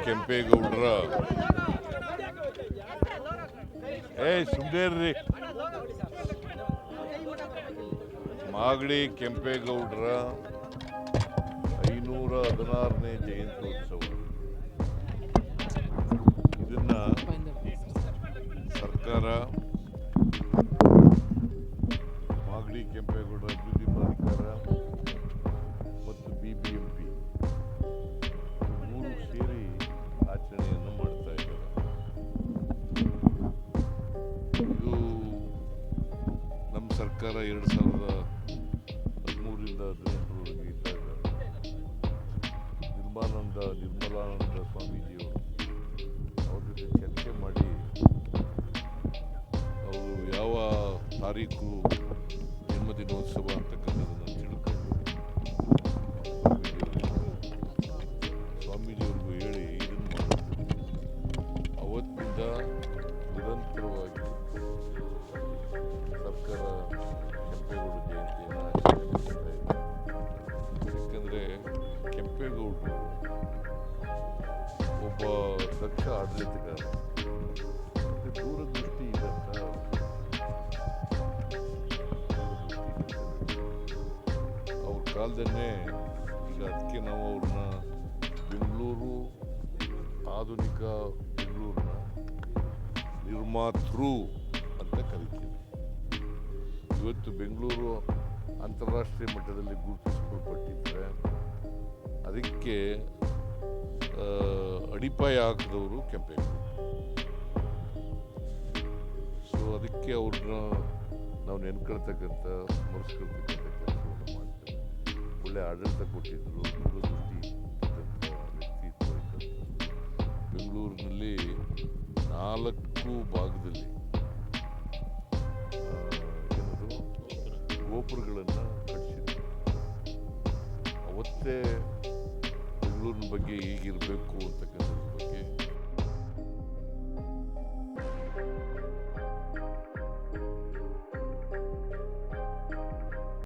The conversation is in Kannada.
ಕೆಂಪೇಗೌಡರ ಸುಂದೇರ್ರಿ ಮಾಗಡಿ ಕೆಂಪೇಗೌಡರ 516ನೇ ಜಯಂತ್ಯೋತ್ಸವ. ಇದನ್ನ ಸರ್ಕಾರ ಮಾಗಡಿ ಕೆಂಪೇಗೌಡರ ಅಭಿವೃದ್ಧಿ ಪ್ರಾಧಿಕಾರ ಮತ್ತು BBMP ಮೂರು ಸೇರಿ ಆಚರಣೆಯನ್ನು ಮಾಡ್ತಾ ಇದ್ದಾರೆ. ಇದು ನಮ್ಮ ಸರ್ಕಾರ 2013ರಿಂದ 2018ರವರೆಗೆ ಇದ್ದಾಗ ನಿರ್ಮಲಾನಂದ ಸ್ವಾಮೀಜಿಯವರು ಅವ್ರ ಜೊತೆ ಚರ್ಚೆ ಮಾಡಿ ಅವರು ಯಾವ ತಾರೀಕು ಜನ್ಮದಿನೋತ್ಸವ ಅಂತಕ್ಕಂಥದ್ದನ್ನು ತಿಳ್ಕೊಂಡು ಸ್ವಾಮೀಜಿಯವ್ರಿಗೂ ಹೇಳಿ ಇದನ್ನು ಮಾಡಿದ್ರು. ಅವತ್ತಿಂದ ನಿರಂತರವಾಗಿ ಸರ್ಕಾರ ಕೆಂಪೇಗೌಡ ಜಯಂತಿಯನ್ನು ಆಚರಿಸ್ತಾ ಇದೆ. ಯಾಕಂದರೆ ಕೆಂಪೇಗೌಡರು ಒಬ್ಬ ದಕ್ಷ ಆಡಳಿತಗಾರ, ದೂರದೃಷ್ಟಿ ಇದ್ದಂಥ ಅವ್ರ ಕಾಲದನ್ನೇ ಈಗ ಅದಕ್ಕೆ ನಾವು ಅವ್ರನ್ನ ಬೆಂಗಳೂರು ಆಧುನಿಕ ಬೆಂಗಳೂರಿನ ನಿರ್ಮಾತೃ ಅಂತ ಕರಿತೀವಿ. ಇವತ್ತು ಬೆಂಗಳೂರು ಅಂತಾರಾಷ್ಟ್ರೀಯ ಮಟ್ಟದಲ್ಲಿ ಗುರುತಿಸಿಕೊಳ್ಪಟ್ಟಿದ್ದರೆ ಅದಕ್ಕೆ ಅಡಿಪಾಯ ಹಾಕಿದವರು ಕೆಂಪೇಗೌಡ. ಸೊ ಅದಕ್ಕೆ ಅವ್ರನ್ನ ನಾವು ನೆನ್ಕೊಳ್ತಕ್ಕಂಥ ಸ್ಮರಿಸ್ಕೊಳ್ತಕ್ಕಂಥ ಕೆಲಸವನ್ನು ಮಾಡ್ತೇವೆ. ಒಳ್ಳೆ ಆಡಳಿತ ಕೊಟ್ಟಿದ್ದರು, ದೂರದೃಷ್ಟಿ ಇದ್ದಂಥ ವ್ಯಕ್ತಿತ್ವ ಇದ್ದಂಥದ್ದು. ಬೆಂಗಳೂರಿನಲ್ಲಿ 4 ಭಾಗದಲ್ಲಿ ಏನದು ಗೋಪುರಗಳನ್ನು ಕಟ್ಟಿಸಿದ್ರು. ಅವತ್ತೇ ಬೆಂಗಳೂರಿನ ಬಗ್ಗೆ ಹೀಗಿರಬೇಕು ಅಂತಕ್ಕಂಥದ್ರ ಬಗ್ಗೆ